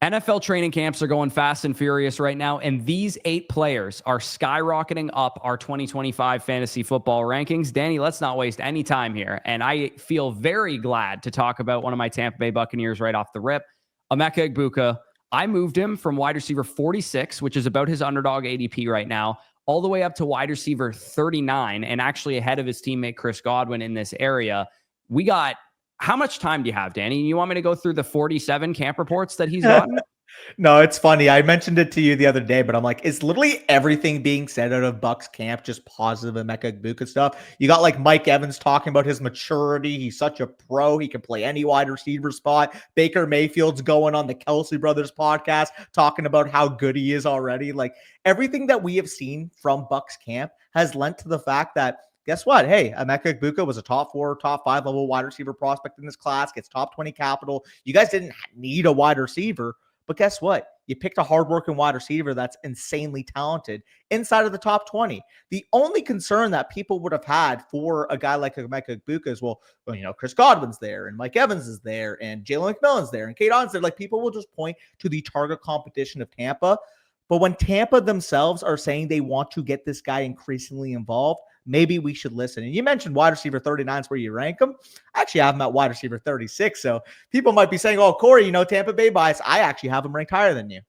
NFL training camps are going fast and furious right now, and these 8 players are skyrocketing up our 2025 fantasy football rankings. Danny, let's not waste any time here, and I feel very glad to talk about one of my Tampa Bay Buccaneers right off the rip, Emeka Egbuka. I moved him from wide receiver 46, which is about his underdog ADP right now, all the way up to wide receiver 39, and actually ahead of his teammate Chris Godwin in this area. We got... How much time do you have, Danny? You want me to go through the 47 camp reports that he's gotten? No, it's funny. I mentioned it to you the other day, but I'm like, is literally everything being said out of Bucks camp just positive Emeka Egbuka stuff? You got like Mike Evans talking about his maturity. He's such a pro. He can play any wide receiver spot. Baker Mayfield's going on the Kelsey Brothers podcast talking about how good he is already. Like everything that we have seen from Bucks camp has lent to the fact that guess what? Hey, Emeka Egbuka was a top 4, top 5 level wide receiver prospect in this class, gets top 20 capital. You guys didn't need a wide receiver, but guess what? You picked a hardworking wide receiver that's insanely talented inside of the top 20. The only concern that people would have had for a guy like Emeka Egbuka is, well, Chris Godwin's there, and Mike Evans is there, and Jayden McMillan's there, and Kate On's there. Like people will just point to the target competition of Tampa. But when Tampa themselves are saying they want to get this guy increasingly involved, maybe we should listen. And you mentioned wide receiver 39 is where you rank him. I actually have him at wide receiver 36. So people might be saying, oh, Corey, Tampa Bay bias. I actually have him ranked higher than you.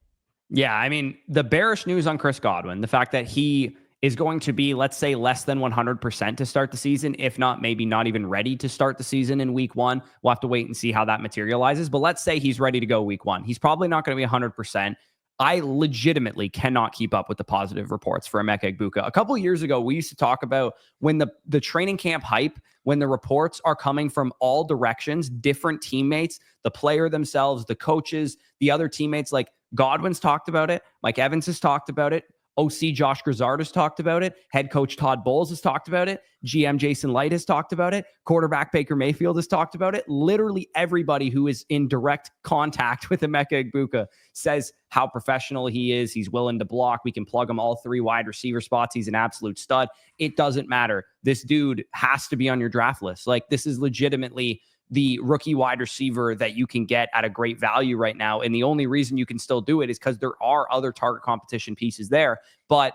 Yeah, I mean, the bearish news on Chris Godwin, the fact that he is going to be, let's say, less than 100% to start the season, if not, maybe not even ready to start the season in week 1. We'll have to wait and see how that materializes. But let's say he's ready to go week 1. He's probably not going to be 100%. I legitimately cannot keep up with the positive reports for Emeka Egbuka. A couple of years ago, we used to talk about when the training camp hype, when the reports are coming from all directions, different teammates, the player themselves, the coaches, the other teammates, like Godwin's talked about it, Mike Evans has talked about it, OC Josh Grizzard has talked about it, head coach Todd Bowles has talked about it, GM Jason Light has talked about it, quarterback Baker Mayfield has talked about it. Literally everybody who is in direct contact with Emeka Egbuka says how professional he is. He's willing to block. We can plug him all 3 wide receiver spots. He's an absolute stud. It doesn't matter. This dude has to be on your draft list. Like this is legitimately the rookie wide receiver that you can get at a great value right now. And the only reason you can still do it is because there are other target competition pieces there. But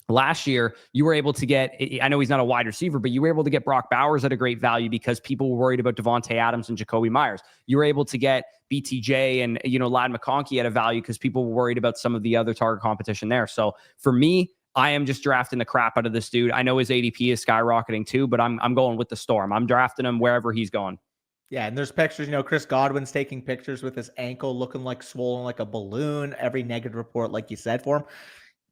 last year, you were able to get, I know he's not a wide receiver, but you were able to get Brock Bowers at a great value because people were worried about Devontae Adams and Jacoby Myers. You were able to get BTJ and, Ladd McConkey at a value because people were worried about some of the other target competition there. So for me, I am just drafting the crap out of this dude. I know his ADP is skyrocketing too, but I'm going with the storm. I'm drafting him wherever he's going. Yeah, and there's pictures, Chris Godwin's taking pictures with his ankle looking like swollen like a balloon. Every negative report, like you said, for him.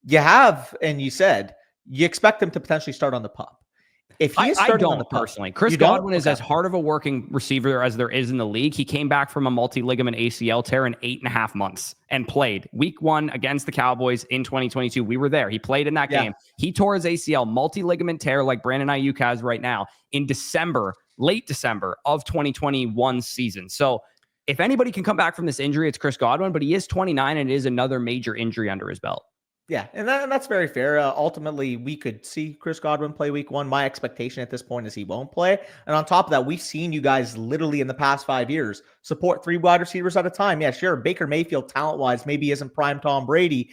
You have, and you said, you expect him to potentially start on the pup. If he is starting on the pup, personally, Chris Godwin is as hard of a working receiver as there is in the league. He came back from a multi-ligament ACL tear in 8.5 months and played week 1 against the Cowboys in 2022. We were there. He played in that game. He tore his ACL, multi-ligament tear like Brandon Ayuk has right now in December, late December of 2021 season. So if anybody can come back from this injury, it's Chris Godwin, but he is 29 and it is another major injury under his belt. Yeah, and that's very fair. Ultimately, we could see Chris Godwin play week 1. My expectation at this point is he won't play. And on top of that, we've seen you guys literally in the past 5 years support 3 wide receivers at a time. Yeah, sure. Baker Mayfield, talent-wise, maybe isn't prime Tom Brady,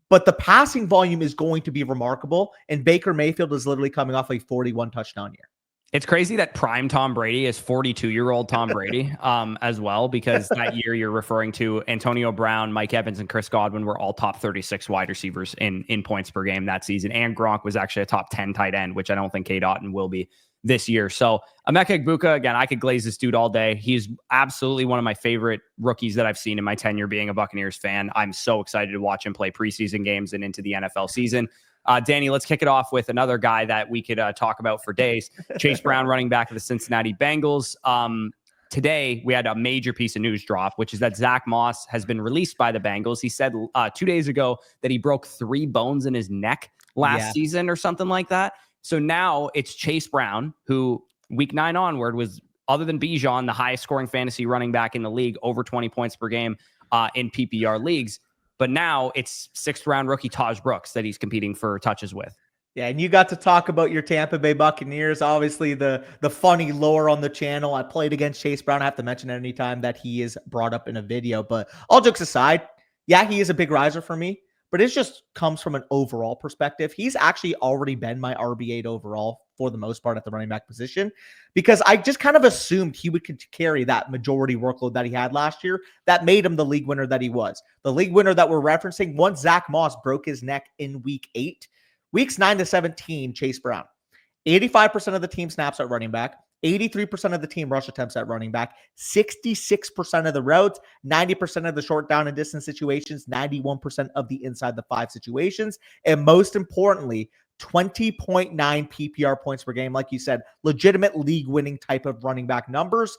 but the passing volume is going to be remarkable. And Baker Mayfield is literally coming off a 41 touchdown year. It's crazy that prime Tom Brady is 42-year-old Tom Brady as well, because that year you're referring to Antonio Brown, Mike Evans, and Chris Godwin were all top 36 wide receivers in points per game that season. And Gronk was actually a top 10 tight end, which I don't think Cade Otton will be this year. So Emeka Egbuka, again, I could glaze this dude all day. He's absolutely one of my favorite rookies that I've seen in my tenure being a Buccaneers fan. I'm so excited to watch him play preseason games and into the NFL season. Danny, let's kick it off with another guy that we could talk about for days. Chase Brown, running back of the Cincinnati Bengals. Today, we had a major piece of news drop, which is that Zach Moss has been released by the Bengals. He said 2 days ago that he broke 3 bones in his neck last season or something like that. So now it's Chase Brown, who week 9 onward was, other than Bijan, the highest scoring fantasy running back in the league, over 20 points per game in PPR leagues. But now it's 6th round rookie Taj Brooks that he's competing for touches with. Yeah, and you got to talk about your Tampa Bay Buccaneers. Obviously, the funny lore on the channel. I played against Chase Brown. I have to mention it anytime that he is brought up in a video. But all jokes aside, yeah, he is a big riser for me. But it just comes from an overall perspective. He's actually already been my RB8 overall for the most part at the running back position, because I just kind of assumed he would carry that majority workload that he had last year that made him the league winner that he was. The league winner that we're referencing, once Zach Moss broke his neck in week 8, weeks 9 to 17, Chase Brown, 85% of the team snaps at running back, 83% of the team rush attempts at running back, 66% of the routes, 90% of the short down and distance situations, 91% of the inside the 5 situations, and most importantly, 20.9 PPR points per game. Like you said, legitimate league-winning type of running back numbers.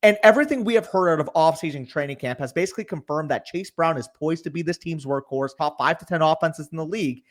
And everything we have heard out of offseason training camp has basically confirmed that Chase Brown is poised to be this team's workhorse, top 5 to 10 offenses in the league.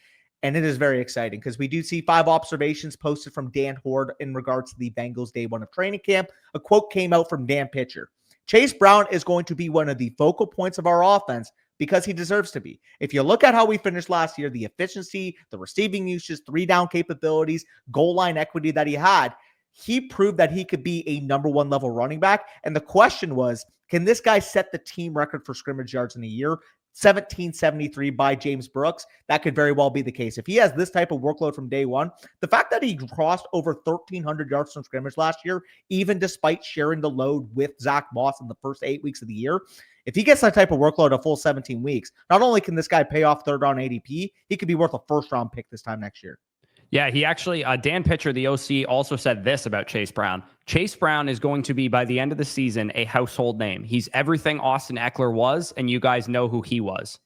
And it is very exciting because we do see 5 observations posted from Dan Horde in regards to the Bengals day 1 of training camp. A quote came out from Dan Pitcher. Chase Brown is going to be one of the focal points of our offense because he deserves to be. If you look at how we finished last year, the efficiency, the receiving usage, 3-down capabilities, goal line equity that he had, he proved that he could be a number 1 level running back. And the question was, can this guy set the team record for scrimmage yards in a year? 1773 by James Brooks. That could very well be the case. If he has this type of workload from day 1, the fact that he crossed over 1,300 yards from scrimmage last year, even despite sharing the load with Zach Moss in the first 8 weeks of the year, if he gets that type of workload a full 17 weeks, not only can this guy pay off 3rd round ADP, he could be worth a 1st round pick this time next year. Yeah, he actually, Dan Pitcher, the OC, also said this about Chase Brown. Chase Brown is going to be, by the end of the season, a household name. He's everything Austin Eckler was, and you guys know who he was.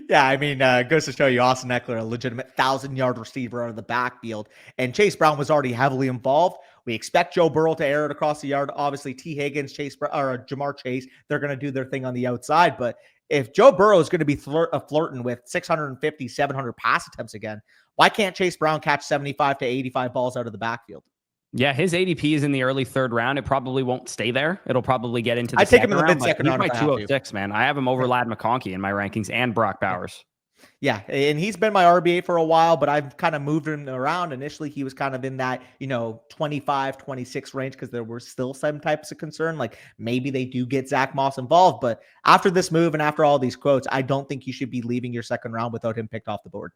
Yeah, I mean, goes to show you Austin Eckler, a legitimate 1,000-yard receiver out of the backfield, and Chase Brown was already heavily involved. We expect Joe Burrow to air it across the yard. Obviously, T. Higgins, Jamar Chase, they're going to do their thing on the outside, but if Joe Burrow is going to be flirting with 650, 700 pass attempts again, why can't Chase Brown catch 75 to 85 balls out of the backfield? Yeah, his ADP is in the early 3rd round. It probably won't stay there. It'll probably get into the second round. I take him in the mid-second round. He's my 206, man. I have him over Lad McConkey in my rankings and Brock Bowers. Yeah, and he's been my RB8 for a while, but I've kind of moved him around. Initially, he was kind of in that, 25, 26 range because there were still some types of concern. Like maybe they do get Zach Moss involved. But after this move and after all these quotes, I don't think you should be leaving your 2nd round without him picked off the board.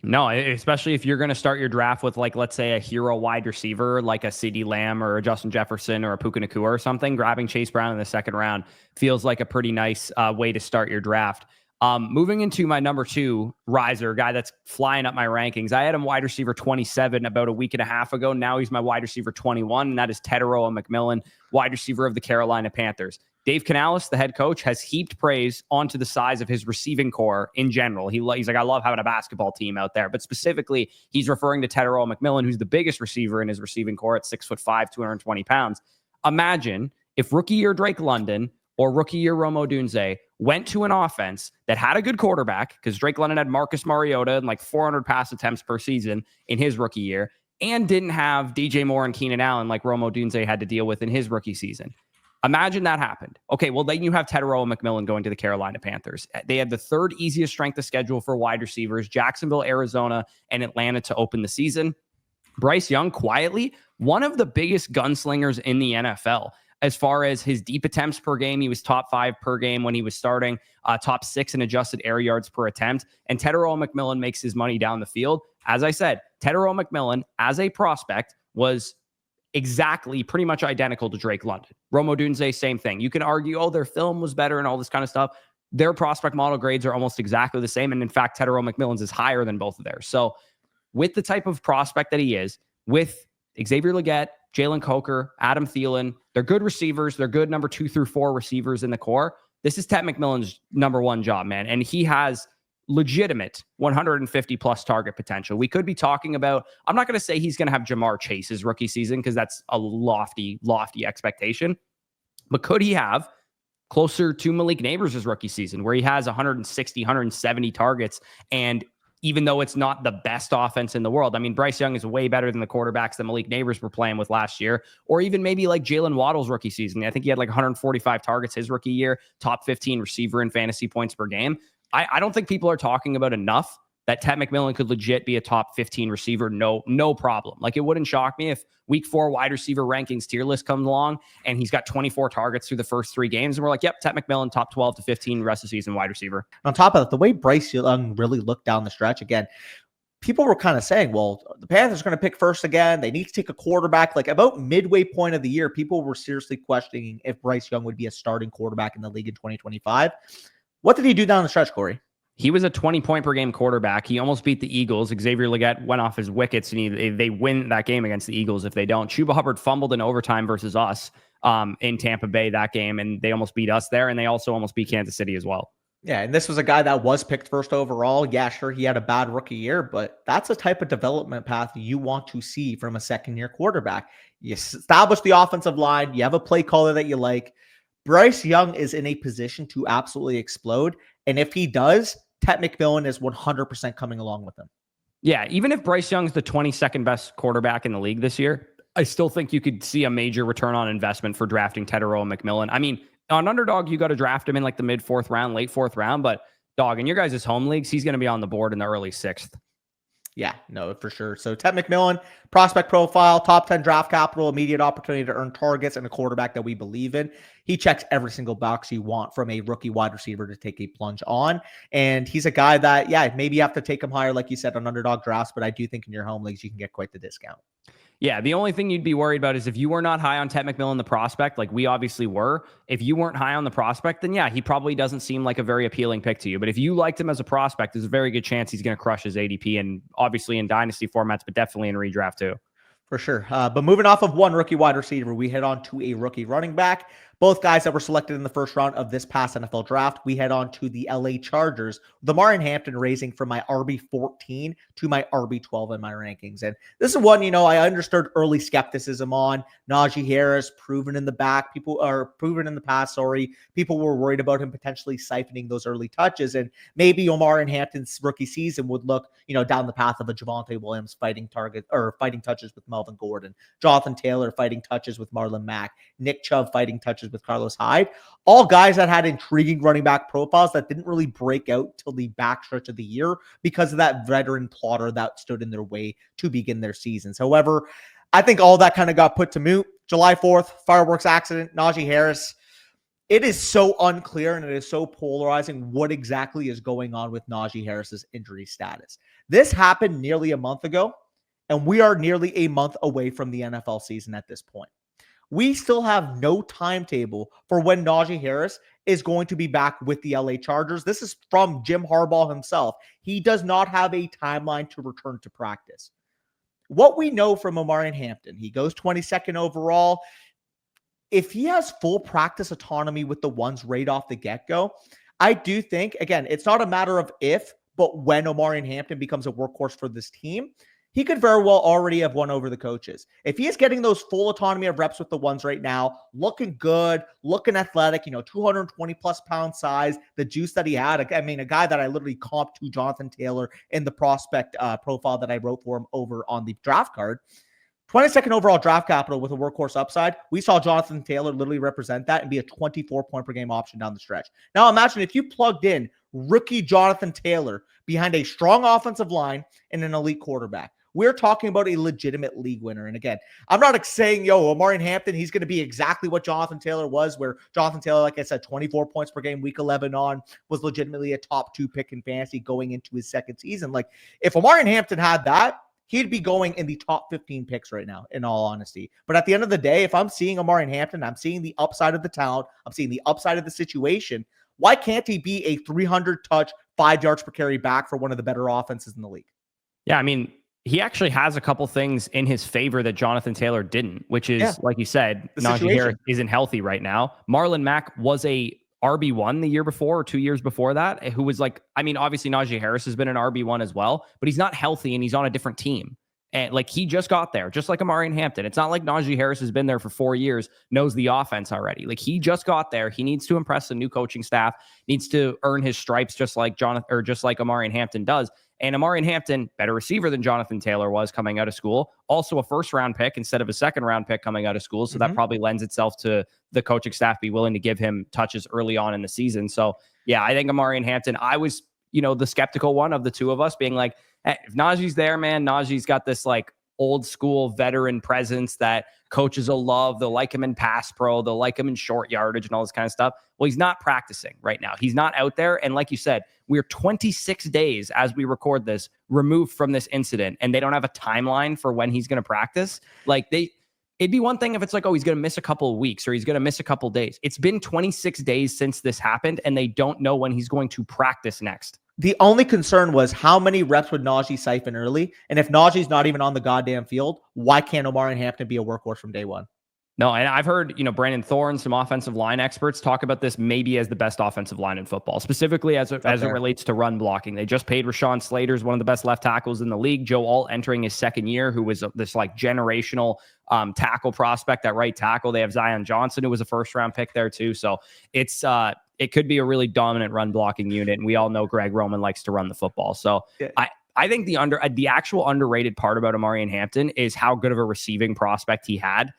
No, especially if you're going to start your draft with, like, let's say a hero wide receiver like a CeeDee Lamb or a Justin Jefferson or a Puka Nacua or something. Grabbing Chase Brown in the 2nd round feels like a pretty nice way to start your draft. Moving into my number 2 riser, guy that's flying up my rankings. I had him wide receiver 27 about a week and a half ago. Now he's my wide receiver 21, and that is Tetairoa McMillan, wide receiver of the Carolina Panthers. Dave Canales, the head coach, has heaped praise onto the size of his receiving core in general. He's like, I love having a basketball team out there. But specifically, he's referring to Tetairoa McMillan, who's the biggest receiver in his receiving core at 6'5", 220 pounds. Imagine if rookie year Drake London or rookie year Rome Odunze went to an offense that had a good quarterback, because Drake London had Marcus Mariota and like 400 pass attempts per season in his rookie year, and didn't have DJ Moore and Keenan Allen like Rome Odunze had to deal with in his rookie season. Imagine that happened. Okay, well, then you have Tetairoa McMillan going to the Carolina Panthers. They had the 3rd easiest strength of schedule for wide receivers, Jacksonville, Arizona, and Atlanta to open the season. Bryce Young, quietly, one of the biggest gunslingers in the NFL. As far as his deep attempts per game, he was top 5 per game when he was starting, top 6 in adjusted air yards per attempt. And Tetairoa McMillan makes his money down the field. As I said, Tetairoa McMillan, as a prospect, was exactly pretty much identical to Drake London. Rome Odunze, same thing. You can argue, their film was better and all this kind of stuff. Their prospect model grades are almost exactly the same. And in fact, Tetairoa McMillan's is higher than both of theirs. So with the type of prospect that he is, with Xavier Legette, Jalen Coker, Adam Thielen, they're good receivers. They're good number 2 through 4 receivers in the core. This is Tet McMillan's number 1 job, man. And he has legitimate 150 plus target potential. We could be talking about, I'm not going to say he's going to have Jamar Chase's rookie season, because that's a lofty expectation. But could he have closer to Malik Neighbors' rookie season, where he has 160, 170 targets? And even though it's not the best offense in the world, I mean, Bryce Young is way better than the quarterbacks that Malik Neighbors were playing with last year, or even maybe like Jalen Waddle's rookie season. I think he had like 145 targets his rookie year, top 15 receiver in fantasy points per game. I don't think people are talking about enough that Tet McMillan could legit be a top 15 receiver. No problem. Like, it wouldn't shock me if week 4 wide receiver rankings tier list comes along and he's got 24 targets through the first 3 games. And we're like, yep, Tet McMillan, top 12 to 15 rest of the season wide receiver. On top of that, the way Bryce Young really looked down the stretch again, people were kind of saying, well, the Panthers are going to pick first again. They need to take a quarterback. Like, about midway point of the year, people were seriously questioning if Bryce Young would be a starting quarterback in the league in 2025. What did he do down the stretch, Corey? He was a 20-point per game quarterback. He almost beat the Eagles. Xavier Legette went off his wickets, and they win that game against the Eagles if they don't. Chuba Hubbard fumbled in overtime versus us in Tampa Bay that game, and they almost beat us there, and they also almost beat Kansas City as well. Yeah, and this was a guy that was picked first overall. Yeah, sure, he had a bad rookie year, but that's a type of development path you want to see from a second-year quarterback. You establish the offensive line. You have a play caller that you like. Bryce Young is in a position to absolutely explode, and if he does, Tet McMillan is 100% coming along with him. Yeah, even if Bryce Young's the 22nd best quarterback in the league this year, I still think you could see a major return on investment for drafting Tetairoa McMillan. I mean, on Underdog, you got to draft him in like the mid 4th round, late 4th round, but dog, in your guys' home leagues, he's going to be on the board in the early 6th. Yeah, no, for sure. So Tet McMillan, prospect profile, top 10 draft capital, immediate opportunity to earn targets, and a quarterback that we believe in. He checks every single box you want from a rookie wide receiver to take a plunge on. And he's a guy that, yeah, maybe you have to take him higher, like you said, on Underdog drafts, but I do think in your home leagues, you can get quite the discount. Yeah, the only thing you'd be worried about is if you were not high on Tet McMillan, the prospect, like we obviously were, if you weren't high on the prospect, then yeah, he probably doesn't seem like a very appealing pick to you. But if you liked him as a prospect, there's a very good chance he's going to crush his ADP, and obviously in dynasty formats, but definitely in redraft too. For sure. But moving off of one rookie wide receiver, we head on to a rookie running back. Both guys that were selected in the first round of this past NFL draft. We head on to the LA Chargers, the Omarion Hampton raising from my RB14 to my RB12 in my rankings. And this is one, I understood early skepticism on. Najee Harris, proven in the back. People are proven in the past, sorry. People were worried about him potentially siphoning those early touches. And maybe Omarion Hampton's rookie season would look, down the path of a Javonte Williams fighting touches with Melvin Gordon, Jonathan Taylor fighting touches with Marlon Mack, Nick Chubb fighting touches with Carlos Hyde, all guys that had intriguing running back profiles that didn't really break out till the backstretch of the year because of that veteran plotter that stood in their way to begin their seasons. However, I think all that kind of got put to moot. July 4th, fireworks accident, Najee Harris. It is so unclear and it is so polarizing what exactly is going on with Najee Harris's injury status. This happened nearly a month ago, and we are nearly a month away from the NFL season at this point. We still have no timetable for when Najee Harris is going to be back with the LA Chargers. This is from Jim Harbaugh himself. He does not have a timeline to return to practice. What we know from Omarion Hampton, he goes 22nd overall. If he has full practice autonomy with the ones right off the get-go, I do think, again, it's not a matter of if, but when Omarion Hampton becomes a workhorse for this team, he could very well already have won over the coaches. If he is getting those full autonomy of reps with the ones right now, looking good, looking athletic, 220 plus pound size, the juice that he had. I mean, a guy that I literally comped to Jonathan Taylor in the prospect profile that I wrote for him over on the draft card. 22nd overall draft capital with a workhorse upside. We saw Jonathan Taylor literally represent that and be a 24-point per game option down the stretch. Now imagine if you plugged in rookie Jonathan Taylor behind a strong offensive line and an elite quarterback. We're talking about a legitimate league winner. And again, I'm not saying, Omarion Hampton, he's going to be exactly what Jonathan Taylor was, where Jonathan Taylor, like I said, 24 points per game, week 11 on, was legitimately a top 2 pick in fantasy going into his second season. Like, if Omarion Hampton had that, he'd be going in the top 15 picks right now, in all honesty. But at the end of the day, if I'm seeing Omarion Hampton, I'm seeing the upside of the talent, I'm seeing the upside of the situation, why can't he be a 300-touch, 5 yards per carry back for one of the better offenses in the league? Yeah, I mean, he actually has a couple things in his favor that Jonathan Taylor didn't, which is, like you said, Najee Harris isn't healthy right now. Marlon Mack was a RB1 the year before or 2 years before that, who was like, I mean, obviously Najee Harris has been an RB1 as well, but he's not healthy and he's on a different team. And like, he just got there, just like Omarion Hampton. It's not like Najee Harris has been there for 4 years, knows the offense already. Like, he just got there. He needs to impress the new coaching staff, needs to earn his stripes just like Omarion Hampton does. And Omarion Hampton, better receiver than Jonathan Taylor was coming out of school. Also a first-round pick instead of a second-round pick coming out of school. So that probably lends itself to the coaching staff be willing to give him touches early on in the season. So, yeah, I think Omarion Hampton, I was the skeptical one of the two of us, being like, hey, if Najee's there, man, Najee's got this like old school veteran presence that coaches will love. They'll like him in pass pro. They'll like him in short yardage and all this kind of stuff. Well, he's not practicing right now. He's not out there. And like you said, we're 26 days as we record this removed from this incident, and they don't have a timeline for when he's going to practice. Like it'd be one thing if it's like, oh, he's going to miss a couple of weeks or he's going to miss a couple of days. It's been 26 days since this happened, and they don't know when he's going to practice next. The only concern was how many reps would Najee siphon early? And if Najee's not even on the goddamn field, why can't Omarion Hampton be a workhorse from day one? No, and I've heard, Brandon Thorne, some offensive line experts talk about this maybe as the best offensive line in football, specifically as it relates to run blocking. They just paid Rashawn Slater, one of the best left tackles in the league. Joe Alt entering his second year, who was this like generational tackle prospect at right tackle. They have Zion Johnson, who was a first-round pick there too. So it could be a really dominant run blocking unit, and we all know Greg Roman likes to run the football. So yeah. I think the actual underrated part about Omarion Hampton is how good of a receiving prospect he had.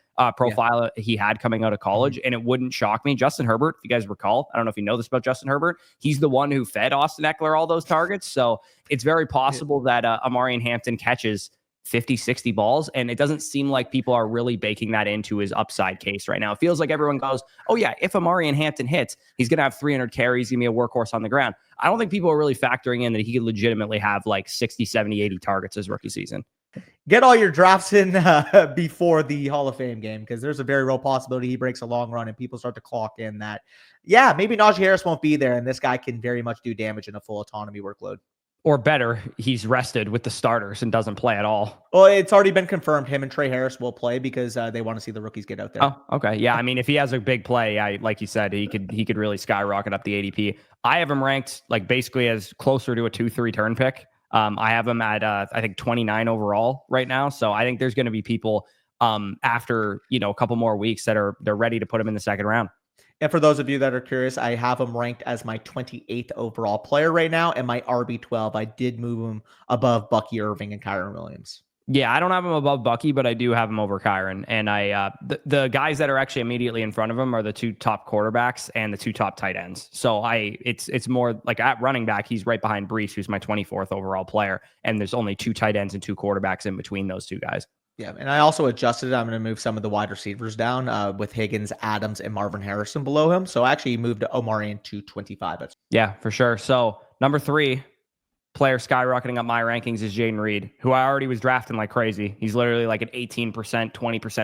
He had coming out of college, and it wouldn't shock me. Justin Herbert, if you guys recall, I don't know if you know this about Justin Herbert, he's the one who fed Austin Eckler all those targets. So it's very possible that Omarion Hampton catches 50, 60 balls, and it doesn't seem like people are really baking that into his upside case right now. It feels like everyone goes, oh yeah, if Omarion Hampton hits, he's going to have 300 carries, he's going to be a workhorse on the ground. I don't think people are really factoring in that he could legitimately have like 60, 70, 80 targets his rookie season. Get all your drafts in before the Hall of Fame game, because there's a very real possibility he breaks a long run and people start to clock in that, yeah, maybe Najee Harris won't be there and this guy can very much do damage in a full autonomy workload. Or better, he's rested with the starters and doesn't play at all. Well, it's already been confirmed him and Trey Harris will play because they want to see the rookies get out there. Oh, okay. Yeah, I mean, if he has a big play, like you said, he could really skyrocket up the ADP. I have him ranked like basically as closer to a 2-3 turn pick. I have him at I think 29 overall right now. So I think there's going to be people after a couple more weeks that they're ready to put him in the second round. And for those of you that are curious, I have him ranked as my 28th overall player right now, and my RB12. I did move him above Bucky Irving and Kyren Williams. Yeah, I don't have him above Bucky, but I do have him over Kyren. And the guys that are actually immediately in front of him are the two top quarterbacks and the two top tight ends. So it's more like at running back, he's right behind Brees, who's my 24th overall player. And there's only two tight ends and two quarterbacks in between those two guys. Yeah, and I also adjusted it. I'm going to move some of the wide receivers down with Higgins, Adams, and Marvin Harrison below him. So I actually moved Omarion to 25. Yeah, for sure. So number 3 player skyrocketing up my rankings is Jayden Reed, who I already was drafting like crazy. He's literally like an 18%, 20%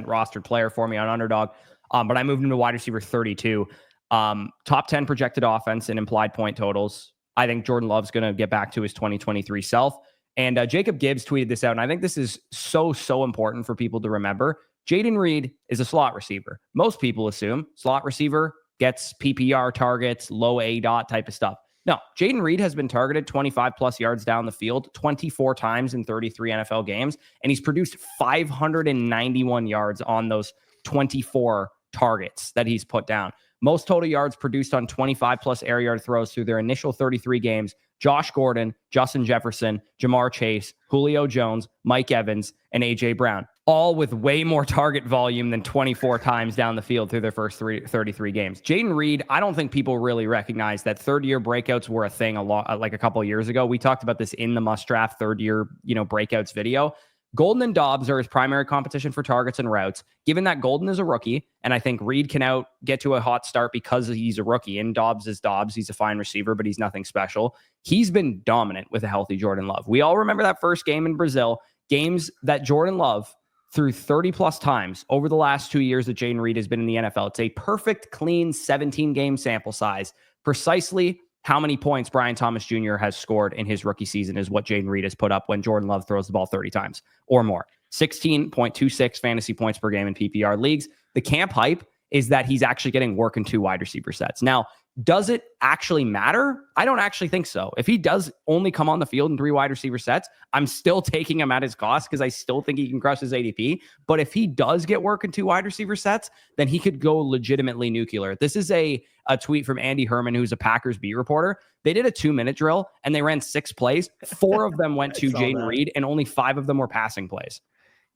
rostered player for me on Underdog. But I moved him to wide receiver 32. Top 10 projected offense and implied point totals. I think Jordan Love's going to get back to his 2023 self. And Jacob Gibbs tweeted this out, and I think this is so important for people to remember. Jayden Reed is a slot receiver. Most people assume slot receiver gets PPR targets, low ADOT type of stuff. No, Jayden Reed has been targeted 25 plus yards down the field 24 times in 33 NFL games, and he's produced 591 yards on those 24 targets that he's put down. Most total yards produced on 25 plus air yard throws through their initial 33 games. Josh Gordon, Justin Jefferson, Jamar Chase, Julio Jones, Mike Evans, and A.J. Brown, all with way more target volume than 24 times down the field through their first 33 games. Jayden Reed, I don't think people really recognize that third-year breakouts were a thing like a couple of years ago. We talked about this in the must-draft third-year breakouts video. Golden and Dobbs are his primary competition for targets and routes. Given that Golden is a rookie, and I think Reed can get to a hot start because he's a rookie, and Dobbs is Dobbs. He's a fine receiver, but he's nothing special. He's been dominant with a healthy Jordan Love. We all remember that first game in Brazil, games that Jordan Love threw 30-plus times over the last 2 years that Jayden Reed has been in the NFL. It's a perfect, clean 17-game sample size. Precisely how many points Brian Thomas Jr. has scored in his rookie season is what Jayden Reed has put up when Jordan Love throws the ball 30 times or more. 16.26 fantasy points per game in PPR leagues. The camp hype is that he's actually getting work in 2 wide receiver sets. Now, does it actually matter? I don't actually think so. If he does only come on the field in 3 wide receiver sets, I'm still taking him at his cost because I still think he can crush his ADP. But if he does get work in 2 wide receiver sets, then he could go legitimately nuclear. This is a tweet from Andy Herman, who's a Packers beat reporter. They did a 2-minute drill and they ran 6 plays. 4 of them went to Jayden Reed and only 5 of them were passing plays.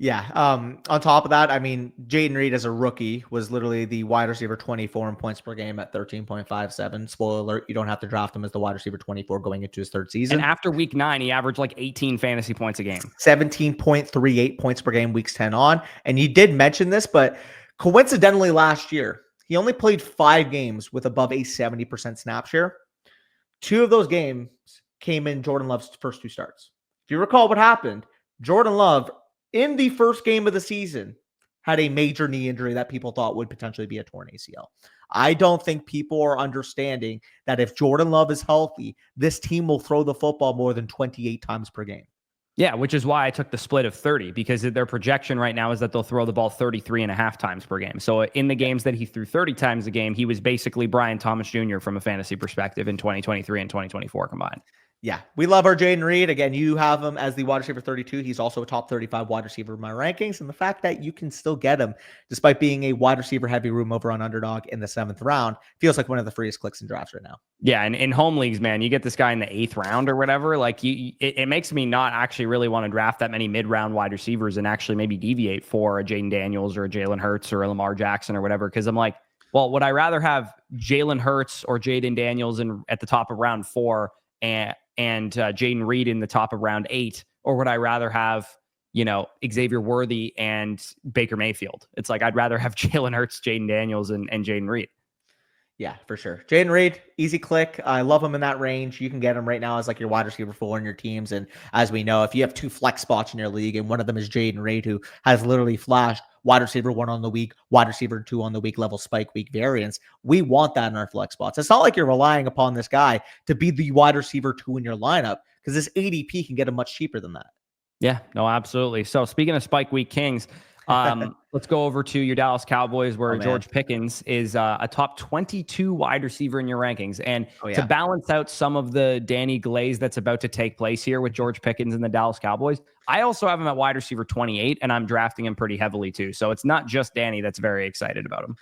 Yeah. On top of that, I mean, Jayden Reed as a rookie was literally the wide receiver 24 in points per game at 13.57. Spoiler alert, you don't have to draft him as the wide receiver 24 going into his third And season. after week 9, he averaged like 18 fantasy points a game. 17.38 points per game, weeks 10 on. And you did mention this, but coincidentally last year, he only played 5 games with above a 70% snap share. 2 of those games came in Jordan Love's first 2 starts. If you recall what happened, Jordan Love in the first game of the season had a major knee injury that people thought would potentially be a torn ACL. I don't think people are understanding that if Jordan Love is healthy, this team will throw the football more than 28 times per game. Yeah, which is why I took the split of 30, because their projection right now is that they'll throw the ball 33.5 times per game. So in the games that he threw 30 times a game, he was basically Brian Thomas Jr. from a fantasy perspective in 2023 and 2024 combined. Yeah, we love our Jayden Reed. Again, you have him as the wide receiver 32. He's also a top 35 wide receiver in my rankings. And the fact that you can still get him, despite being a wide receiver heavy room over on Underdog in the 7th round, feels like one of the freest clicks in drafts right now. Yeah, and in home leagues, man, you get this guy in the 8th round or whatever. Like, it makes me not actually really want to draft that many mid-round wide receivers and actually maybe deviate for a Jaden Daniels or a Jalen Hurts or a Lamar Jackson or whatever. Because I'm like, well, would I rather have Jalen Hurts or Jaden Daniels at the top of round 4 and Jayden Reed in the top of round 8, or would I rather have, Xavier Worthy and Baker Mayfield? It's like, I'd rather have Jalen Hurts, Jaden Daniels, and Jayden Reed. Yeah, for sure. Jayden Reed, easy click. I love him in that range. You can get him right now as like your wide receiver 4 in your teams. And as we know, if you have 2 flex spots in your league, and one of them is Jayden Reed, who has literally flashed wide receiver 1 on the week, wide receiver 2 on the week level spike week variance, we want that in our flex spots. It's not like you're relying upon this guy to be the wide receiver 2 in your lineup, because this ADP can get him much cheaper than that. Yeah, no, absolutely. So speaking of spike week kings, let's go over to your Dallas Cowboys, where George Pickens is a top 22 wide receiver in your rankings. And to balance out some of the Danny Glaze that's about to take place here with George Pickens and the Dallas Cowboys, I also have him at wide receiver 28, and I'm drafting him pretty heavily too. So it's not just Danny that's very excited about him.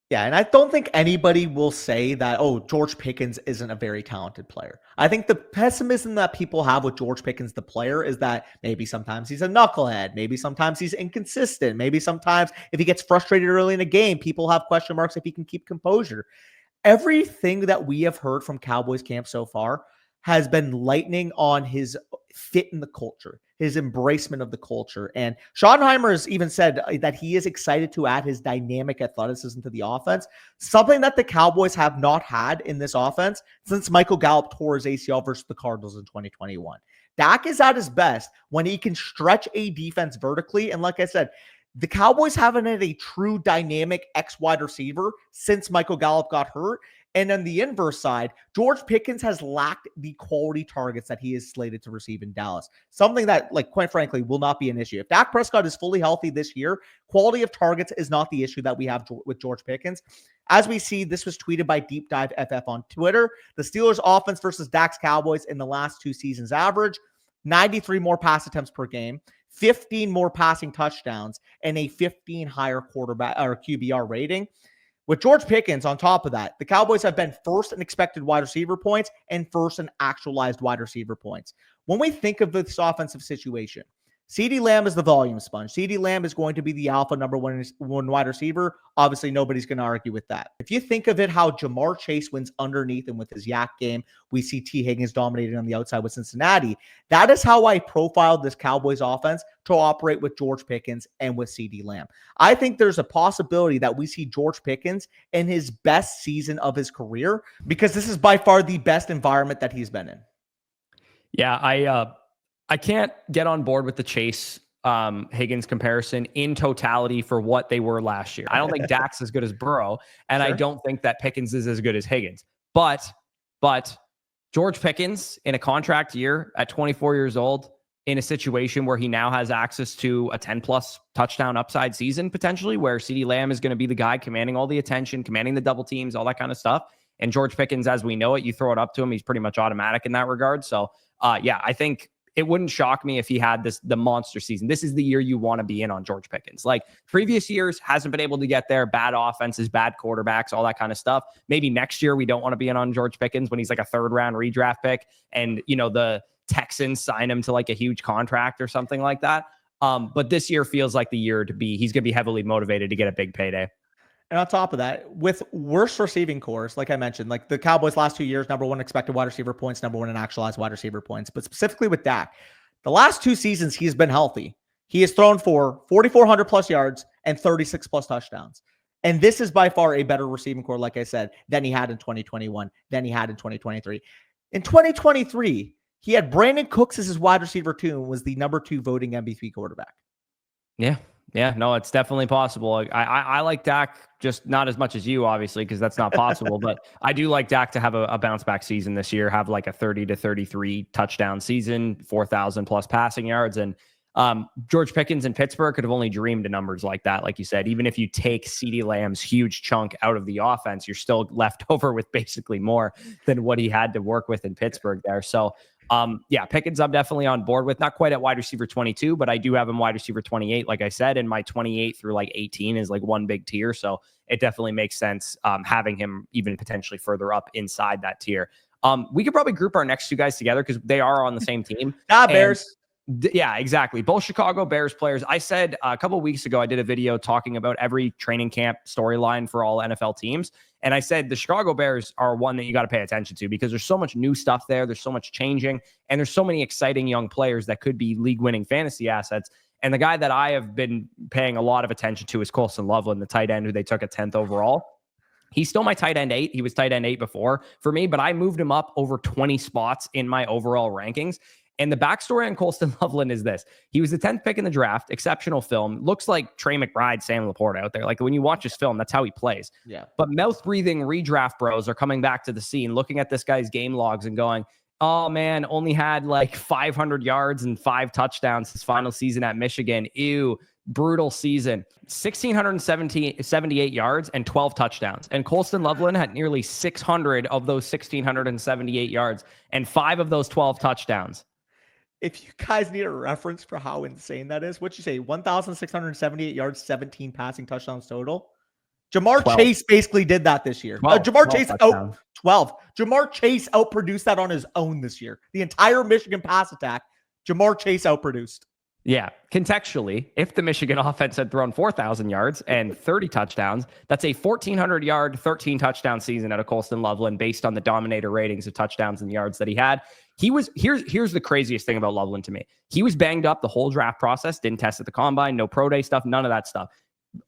Yeah, and I don't think anybody will say that, oh, George Pickens isn't a very talented player. I think the pessimism that people have with George Pickens, the player, is that maybe sometimes he's a knucklehead. Maybe sometimes he's inconsistent. Maybe sometimes if he gets frustrated early in a game, people have question marks if he can keep composure. Everything that we have heard from Cowboys camp so far has been lightning on his fit in the culture, his embracement of the culture. And Schottenheimer has even said that he is excited to add his dynamic athleticism to the offense, something that the Cowboys have not had in this offense since Michael Gallup tore his ACL versus the Cardinals in 2021. Dak is at his best when he can stretch a defense vertically. And like I said, the Cowboys haven't had a true dynamic X wide receiver since Michael Gallup got hurt. And on the inverse side, George Pickens has lacked the quality targets that he is slated to receive in Dallas. Something that, like, quite frankly, will not be an issue. If Dak Prescott is fully healthy this year, quality of targets is not the issue that we have with George Pickens. As we see, this was tweeted by Deep Dive FF on Twitter. The Steelers' offense versus Dak's Cowboys in the last 2 seasons average 93 more pass attempts per game, 15 more passing touchdowns, and a 15 higher quarterback or QBR rating. With George Pickens on top of that, the Cowboys have been first in expected wide receiver points and first in actualized wide receiver points. When we think of this offensive situation, CeeDee Lamb is the volume sponge. CeeDee Lamb is going to be the alpha number one wide receiver. Obviously, nobody's going to argue with that. If you think of it, how Jamar Chase wins underneath him with his yak game, we see T. Higgins dominating on the outside with Cincinnati. That is how I profiled this Cowboys offense to operate with George Pickens and with CeeDee Lamb. I think there's a possibility that we see George Pickens in his best season of his career, because this is by far the best environment that he's been in. Yeah, I can't get on board with the Chase Higgins comparison in totality for what they were last year. I don't think Dak's as good as Burrow, and I don't think that Pickens is as good as Higgins. But George Pickens in a contract year at 24 years old, in a situation where he now has access to a 10-plus touchdown upside season potentially, where CeeDee Lamb is going to be the guy commanding all the attention, commanding the double teams, all that kind of stuff. And George Pickens, as we know it, you throw it up to him, he's pretty much automatic in that regard. So, yeah, I think it wouldn't shock me if he had the monster season. This is the year you want to be in on George Pickens. Like previous years, hasn't been able to get there. Bad offenses, bad quarterbacks, all that kind of stuff. Maybe next year we don't want to be in on George Pickens when he's like a 3rd round redraft pick and, the Texans sign him to like a huge contract or something like that. But this year feels like the year he's going to be heavily motivated to get a big payday. And on top of that, with worse receiving cores, like I mentioned, like the Cowboys last 2 years, number one expected wide receiver points, number one in actualized wide receiver points. But specifically with Dak, the last 2 seasons he's been healthy. He has thrown for 4,400 plus yards and 36 plus touchdowns. And this is by far a better receiving core, like I said, than he had in 2021, than he had in 2023. In 2023, he had Brandon Cooks as his wide receiver 2 and was the number 2 voting MVP quarterback. Yeah. Yeah, no, it's definitely possible. I like Dak, just not as much as you, obviously, because that's not possible. But I do like Dak to have a bounce back season this year, have like a 30 to 33 touchdown season, 4,000 plus passing yards. And George Pickens in Pittsburgh could have only dreamed of numbers like that. Like you said, even if you take CeeDee Lamb's huge chunk out of the offense, you're still left over with basically more than what he had to work with in Pittsburgh there. So yeah, Pickens I'm definitely on board with. Not quite at wide receiver 22, but I do have him wide receiver 28, like I said, and my 28 through like 18 is like one big tier. So it definitely makes sense having him even potentially further up inside that tier. We could probably group our next 2 guys together because they are on the same team. Bears. Yeah, exactly. Both Chicago Bears players. I said a couple of weeks ago, I did a video talking about every training camp storyline for all NFL teams. And I said the Chicago Bears are one that you got to pay attention to because there's so much new stuff there. There's so much changing. And there's so many exciting young players that could be league-winning fantasy assets. And the guy that I have been paying a lot of attention to is Colston Loveland, the tight end who they took at 10th overall. He's still my tight end 8. He was tight end 8 before for me, but I moved him up over 20 spots in my overall rankings. And the backstory on Colston Loveland is this. He was the 10th pick in the draft, exceptional film. Looks like Trey McBride, Sam Laporte out there. Like when you watch his film, that's how he plays. Yeah. But mouth-breathing redraft bros are coming back to the scene, looking at this guy's game logs and going, oh man, only had like 500 yards and 5 touchdowns his final season at Michigan. Ew, brutal season. 1,678 yards and 12 touchdowns. And Colston Loveland had nearly 600 of those 1,678 yards and 5 of those 12 touchdowns. If you guys need a reference for how insane that is, what'd you say? 1,678 yards, 17 passing touchdowns total. Jamar 12. Chase basically did that this year. 12 12. Jamar Chase outproduced that on his own this year. The entire Michigan pass attack, Jamar Chase outproduced. Yeah. Contextually, if the Michigan offense had thrown 4,000 yards and 30 touchdowns, that's a 1,400 yard, 13 touchdown season out of Colston Loveland based on the dominator ratings of touchdowns and yards that he had. Here's the craziest thing about Loveland to me. He was banged up the whole draft process, didn't test at the combine, no pro day stuff, none of that stuff.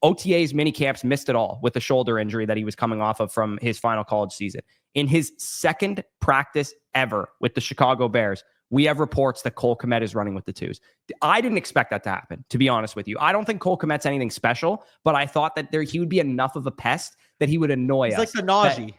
OTAs, mini camps, missed it all with the shoulder injury that he was coming off of from his final college season. In his second practice ever with the Chicago Bears, we have reports that Cole Kmet is running with the 2s. I didn't expect that to happen, to be honest with you. I don't think Cole Kmet's anything special, but I thought that he would be enough of a pest that he would annoy us. He's like the Najee.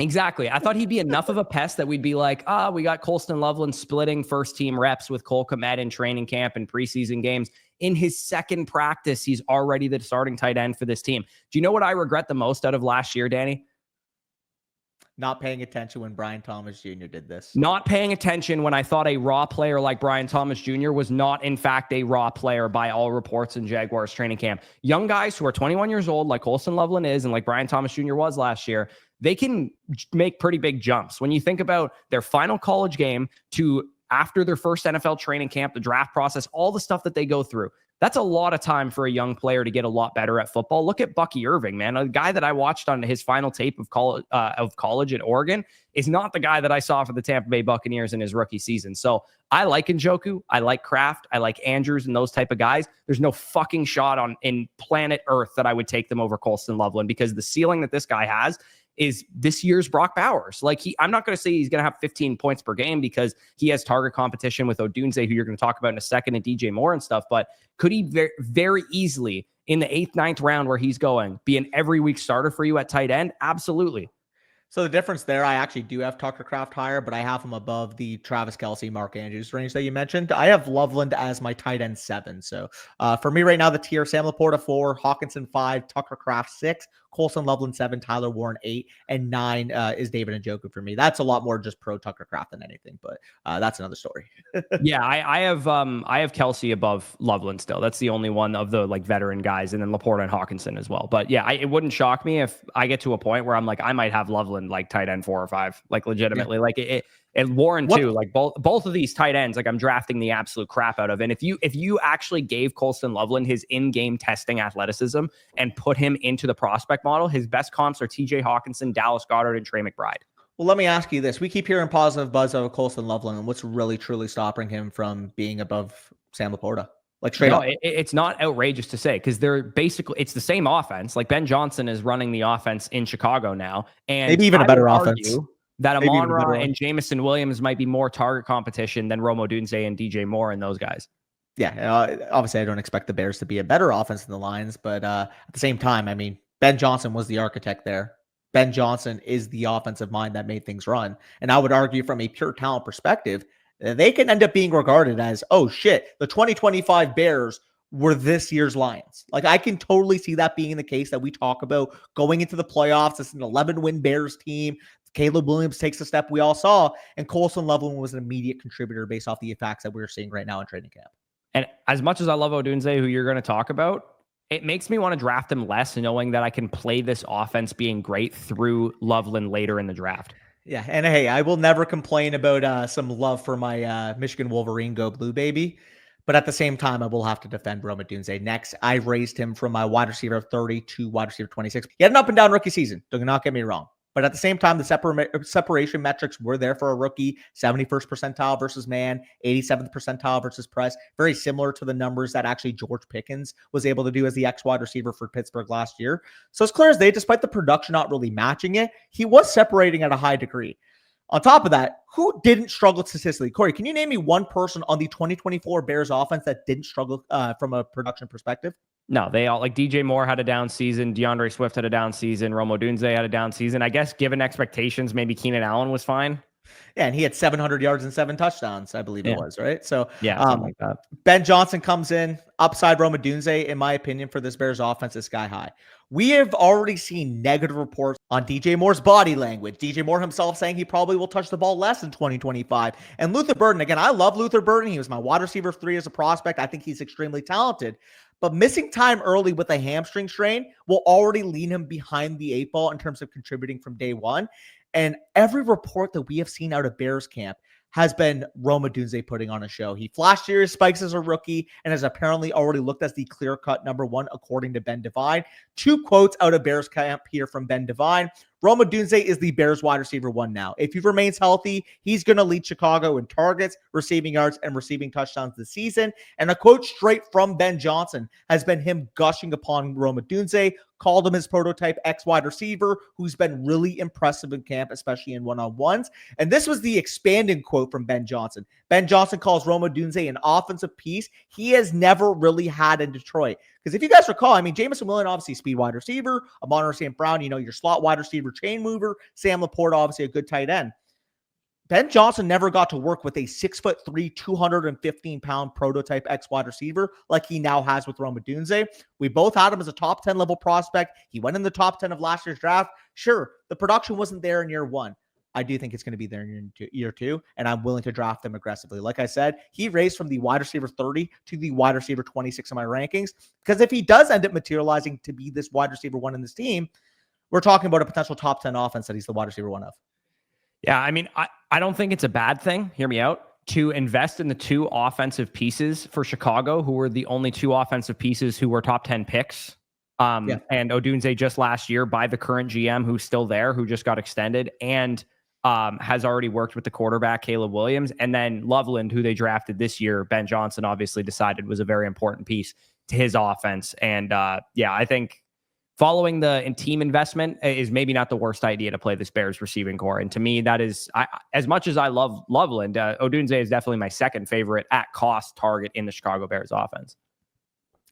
Exactly. I thought he'd be enough of a pest that we'd be like, we got Colston Loveland splitting first team reps with Cole Kmet in training camp and preseason games. In his second practice, he's already the starting tight end for this team. Do you know what I regret the most out of last year, Danny? Not paying attention when Brian Thomas Jr. did this. Not paying attention when I thought a raw player like Brian Thomas Jr. was not, in fact, a raw player by all reports in Jaguars training camp. Young guys who are 21 years old, like Colston Loveland is, and like Brian Thomas Jr. was last year, they can make pretty big jumps. When you think about their final college game to after their first NFL training camp, the draft process, all the stuff that they go through, that's a lot of time for a young player to get a lot better at football. Look at Bucky Irving, man. A guy that I watched on his final tape of college at Oregon is not the guy that I saw for the Tampa Bay Buccaneers in his rookie season. So I like Njoku. I like Kraft. I like Andrews and those type of guys. There's no fucking shot in planet Earth that I would take them over Colston Loveland because the ceiling that this guy has is this year's Brock Bowers. Like I'm not going to say he's going to have 15 points per game because he has target competition with Odunze, who you're going to talk about in a second, and DJ Moore and stuff. But could he very, very easily in the 8th, 9th round where he's going be an every week starter for you at tight end? Absolutely. So the difference there, I actually do have Tucker Kraft higher, but I have him above the Travis Kelce, Mark Andrews range that you mentioned. I have Loveland as my tight end 7. So for me right now, the tier, Sam Laporta 4, Hawkinson 5, Tucker Kraft 6, Colston Loveland 7, Tyler Warren 8, and 9 is David Njoku for me. That's a lot more just pro Tucker Kraft than anything, but that's another story. Yeah, I have Kelce above Loveland still. That's the only one of the like veteran guys, and then Laporta and Hawkinson as well. But yeah, it wouldn't shock me if I get to a point where I'm like, I might have Loveland like tight end 4 or 5, like legitimately. Yeah. Like it And Warren too, like both of these tight ends, like I'm drafting the absolute crap out of. And if you actually gave Colston Loveland his in-game testing athleticism and put him into the prospect model, his best comps are TJ Hawkinson, Dallas Goedert, and Trey McBride. Well, let me ask you this. We keep hearing positive buzz out of Colston Loveland, and what's really, truly stopping him from being above Sam Laporta? Like straight up. It's not outrageous to say because it's the same offense. Like Ben Johnson is running the offense in Chicago now. And maybe even a better offense. That Amon-Ra and Jameson Williams might be more target competition than Rome Odunze and DJ Moore and those guys. Yeah, obviously I don't expect the Bears to be a better offense than the Lions, but at the same time, I mean, Ben Johnson was the architect there. Ben Johnson is the offensive mind that made things run. And I would argue from a pure talent perspective, they can end up being regarded as, oh shit, the 2025 Bears were this year's Lions. Like I can totally see that being the case that we talk about going into the playoffs. It's an 11-win Bears team. Caleb Williams takes a step we all saw, and Colston Loveland was an immediate contributor based off the facts that we're seeing right now in training camp. And as much as I love Odunze, who you're going to talk about, it makes me want to draft him less, knowing that I can play this offense being great through Loveland later in the draft. Yeah, and hey, I will never complain about some love for my Michigan Wolverine Go Blue baby. But at the same time, I will have to defend Rome Odunze. Next, I raised him from my wide receiver 30 to wide receiver 26. He had an up and down rookie season. Do not get me wrong. But at the same time, the separation metrics were there for a rookie. 71st percentile versus man, 87th percentile versus press. Very similar to the numbers that actually George Pickens was able to do as the X wide receiver for Pittsburgh last year. So it's clear as day, despite the production not really matching it, he was separating at a high degree. On top of that, who didn't struggle statistically? Corey, can you name me one person on the 2024 Bears offense that didn't struggle from a production perspective? No, they all, like DJ Moore had a down season. DeAndre Swift had a down season. Rome Odunze had a down season. I guess given expectations, maybe Keenan Allen was fine. Yeah, and he had 700 yards and 7 touchdowns, I believe it was, right? So yeah, something like that. Ben Johnson comes in, upside Rome Odunze, in my opinion, for this Bears offense is sky high. We have already seen negative reports on DJ Moore's body language. DJ Moore himself saying he probably will touch the ball less in 2025. And Luther Burden, again, I love Luther Burden. He was my wide receiver 3 as a prospect. I think he's extremely talented. But missing time early with a hamstring strain will already lean him behind the 8 ball in terms of contributing from day one. And every report that we have seen out of Bears camp has been Rome Odunze putting on a show. He flashed serious spikes as a rookie and has apparently already looked as the clear-cut number 1, according to Ben Devine. 2 quotes out of Bears camp here from Ben Devine. Rome Odunze is the Bears wide receiver 1 now. If he remains healthy, he's going to lead Chicago in targets, receiving yards, and receiving touchdowns this season. And a quote straight from Ben Johnson has been him gushing upon Rome Odunze, called him his prototype X wide receiver, who's been really impressive in camp, especially in one-on-ones. And this was the expanding quote from Ben Johnson. Ben Johnson calls Rome Odunze an offensive piece he has never really had in Detroit. Because if you guys recall, I mean, Jameson Williams, obviously speed wide receiver, Amon-Ra St. Brown, your slot wide receiver, chain mover, Sam Laporta, obviously a good tight end. Ben Johnson never got to work with a 6'3", 215-pound prototype X wide receiver like he now has with Rome Odunze. We both had him as a top 10 level prospect. He went in the top 10 of last year's draft. Sure, the production wasn't there in year 1. I do think it's going to be there in year 2, and I'm willing to draft him aggressively. Like I said, he raised from the wide receiver 30 to the wide receiver 26 in my rankings, because if he does end up materializing to be this wide receiver 1 in this team, we're talking about a potential top 10 offense that he's the wide receiver 1 of. Yeah, I mean, I don't think it's a bad thing, hear me out, to invest in the 2 offensive pieces for Chicago, who were the only 2 offensive pieces who were top 10 picks. And Odunze just last year by the current GM who's still there, who just got extended, and has already worked with the quarterback, Caleb Williams. And then Loveland, who they drafted this year, Ben Johnson obviously decided was a very important piece to his offense. And I think following the team investment is maybe not the worst idea to play this Bears receiving core. And to me, that is, as much as I love Loveland, Odunze is definitely my second favorite at cost target in the Chicago Bears offense.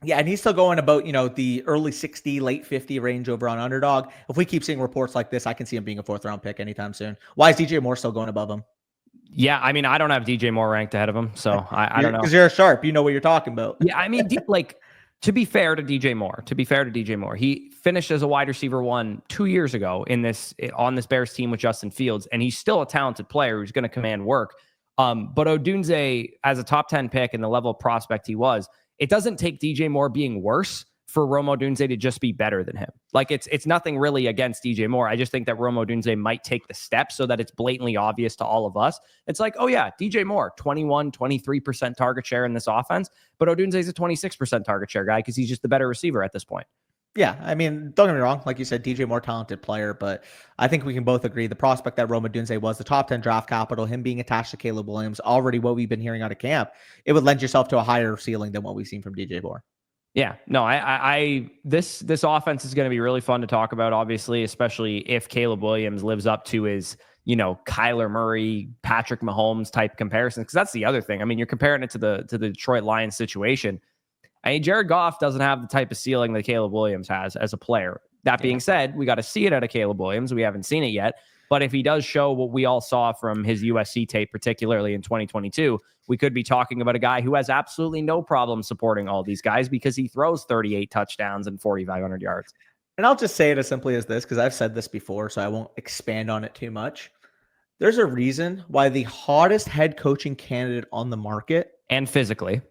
Yeah, and he's still going about, the early 60, late 50 range over on Underdog. If we keep seeing reports like this, I can see him being a 4th-round pick anytime soon. Why is DJ Moore still going above him? Yeah, I mean, I don't have DJ Moore ranked ahead of him, so I don't know. Because you're a sharp. You know what you're talking about. Yeah, I mean, to be fair to DJ Moore, he finished as a wide receiver 1 2 years ago on this Bears team with Justin Fields, and he's still a talented player who's going to command work. But Odunze, as a top 10 pick and the level of prospect he was, it doesn't take DJ Moore being worse for Rome Odunze to just be better than him. Like it's nothing really against DJ Moore. I just think that Rome Odunze might take the step so that it's blatantly obvious to all of us. It's like, oh yeah, DJ Moore, 21, 23% target share in this offense, but Odunze's a 26% target share guy because he's just the better receiver at this point. Yeah, I mean, don't get me wrong. Like you said, DJ more talented player, but I think we can both agree the prospect that Rome Odunze was the top 10 draft capital, him being attached to Caleb Williams, already what we've been hearing out of camp, it would lend yourself to a higher ceiling than what we've seen from DJ Moore. Yeah, no, this offense is going to be really fun to talk about, obviously, especially if Caleb Williams lives up to his, Kyler Murray, Patrick Mahomes type comparisons. Because that's the other thing. I mean, you're comparing it to the Detroit Lions situation. I mean, Jared Goff doesn't have the type of ceiling that Caleb Williams has as a player. That being said, we got to see it out of Caleb Williams. We haven't seen it yet. But if he does show what we all saw from his USC tape, particularly in 2022, we could be talking about a guy who has absolutely no problem supporting all these guys because he throws 38 touchdowns and 4,500 yards. And I'll just say it as simply as this, because I've said this before, so I won't expand on it too much. There's a reason why the hottest head coaching candidate on the market, and physically,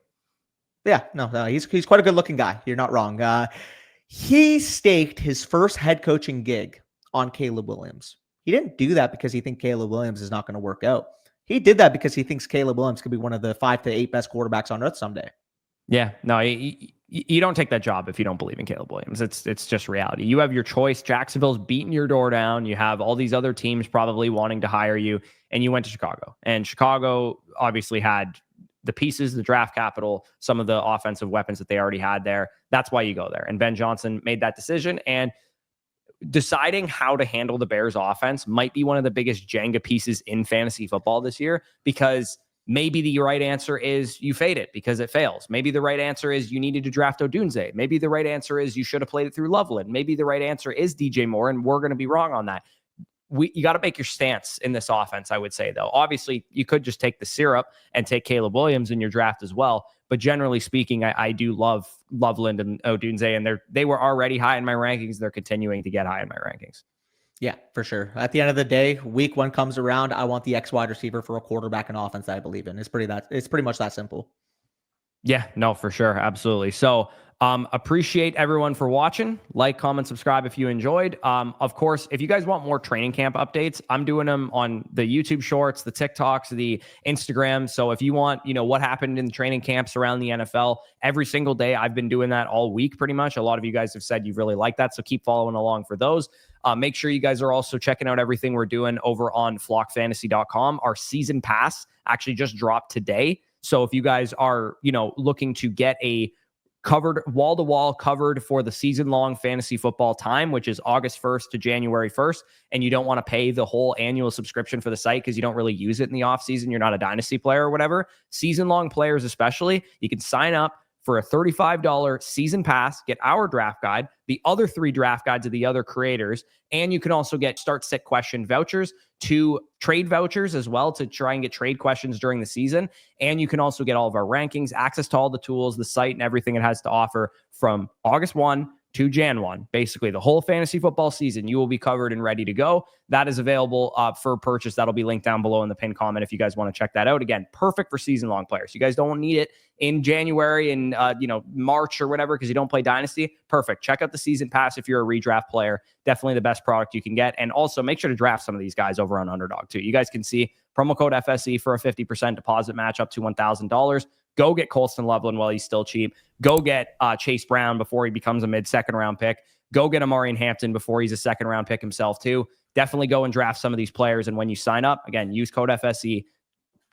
yeah, no, he's quite a good looking guy. You're not wrong. He staked his first head coaching gig on Caleb Williams. He didn't do that because he thinks Caleb Williams is not going to work out. He did that because he thinks Caleb Williams could be one of the 5 to 8 best quarterbacks on earth someday. Yeah, no, you don't take that job if you don't believe in Caleb Williams. It's just reality. You have your choice. Jacksonville's beating your door down. You have all these other teams probably wanting to hire you, and you went to Chicago. And Chicago obviously had the pieces, the draft capital, some of the offensive weapons that they already had there. That's why you go there. And Ben Johnson made that decision. And deciding how to handle the Bears offense might be one of the biggest Jenga pieces in fantasy football this year, because maybe the right answer is you fade it because it fails. Maybe the right answer is you needed to draft Odunze. Maybe the right answer is you should have played it through Loveland. Maybe the right answer is DJ Moore, and we're going to be wrong on that. You got to make your stance in this offense, I would say, though. Obviously, you could just take the syrup and take Caleb Williams in your draft as well. But generally speaking, I do love Loveland and Odunze, and they were already high in my rankings. They're continuing to get high in my rankings. Yeah, for sure. At the end of the day, week 1 comes around, I want the X wide receiver for a quarterback and offense that I believe in. It's pretty much that simple. Yeah, no, for sure. Absolutely. So appreciate everyone for watching. Like, comment, subscribe if you enjoyed. Of course, if you guys want more training camp updates, I'm doing them on the YouTube shorts, the TikToks, the Instagram. So if you want, what happened in the training camps around the NFL every single day, I've been doing that all week pretty much. A lot of you guys have said you really like that. So keep following along for those. Make sure you guys are also checking out everything we're doing over on flockfantasy.com. Our season pass actually just dropped today. So if you guys are, looking to get a covered wall-to-wall covered for the season-long fantasy football time, which is August 1st to January 1st, and you don't want to pay the whole annual subscription for the site because you don't really use it in the offseason, you're not a dynasty player or whatever, season-long players especially, you can sign up for a $35 season pass, get our draft guide, the other 3 draft guides of the other creators, and you can also get start-sit question vouchers, 2 trade vouchers as well to try and get trade questions during the season. And you can also get all of our rankings, access to all the tools, the site, and everything it has to offer from August 1 to Jan 1. Basically, the whole fantasy football season, you will be covered and ready to go. That is available for purchase. That'll be linked down below in the pinned comment if you guys want to check that out. Again, perfect for season-long players. You guys don't need it in January and March or whatever because you don't play Dynasty. Perfect. Check out the season pass if you're a redraft player. Definitely the best product you can get. And also make sure to draft some of these guys over on Underdog too. You guys can see promo code FSE for a 50% deposit match up to $1,000. Go get Colston Loveland while he's still cheap. Go get Chase Brown before he becomes a mid-second round pick. Go get Omarion Hampton before he's a second round pick himself too. Definitely go and draft some of these players. And when you sign up, again, use code FSE.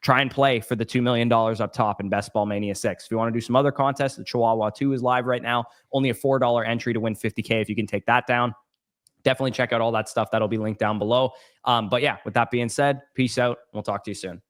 Try and play for the $2 million up top in Best Ball Mania 6. If you want to do some other contests, the Chihuahua 2 is live right now. Only a $4 entry to win $50K if you can take that down. Definitely check out all that stuff. That'll be linked down below. But yeah, with that being said, peace out. We'll talk to you soon.